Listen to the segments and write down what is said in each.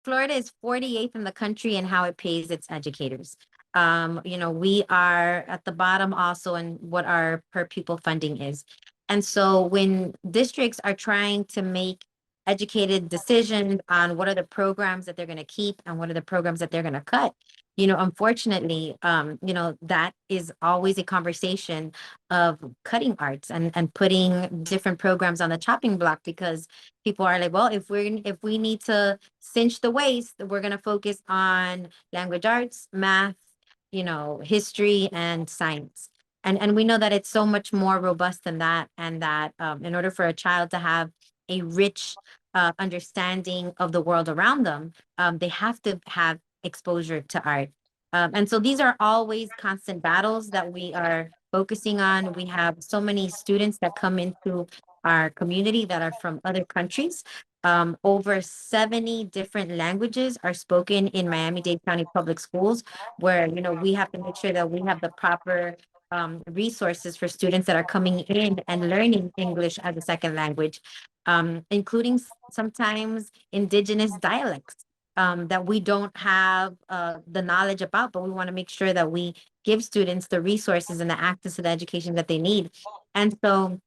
Florida is 48th in the country in how it pays its educators. We are at the bottom also in what our per pupil funding is. And so when districts are trying to make educated decisions on what are the programs that they're going to keep and what are the programs that they're going to cut, unfortunately, that is always a conversation of cutting arts and putting different programs on the chopping block because people are like, well, if we need to cinch the waist, we're going to focus on language arts, math, history and science. And we know that it's so much more robust than that, and that in order for a child to have a rich understanding of the world around them, they have to have exposure to art. And so these are always constant battles that we are focusing on. We have so many students that come into our community that are from other countries. Over 70 different languages are spoken in Miami-Dade County Public Schools, where, we have to make sure that we have the proper resources for students that are coming in and learning English as a second language, including sometimes indigenous dialects that we don't have the knowledge about, but we want to make sure that we give students the resources and the access to the education that they need. And so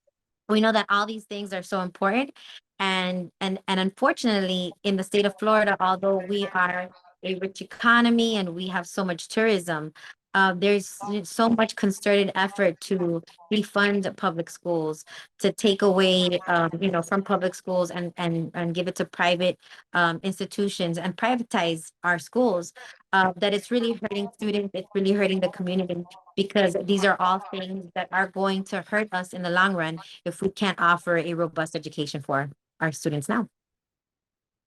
we know that all these things are so important. And unfortunately, in the state of Florida, although we are a rich economy and we have so much tourism, there's so much concerted effort to defund public schools, to take away, from public schools and give it to private institutions and privatize our schools. That it's really hurting students, it's really hurting the community, because these are all things that are going to hurt us in the long run if we can't offer a robust education for our students now.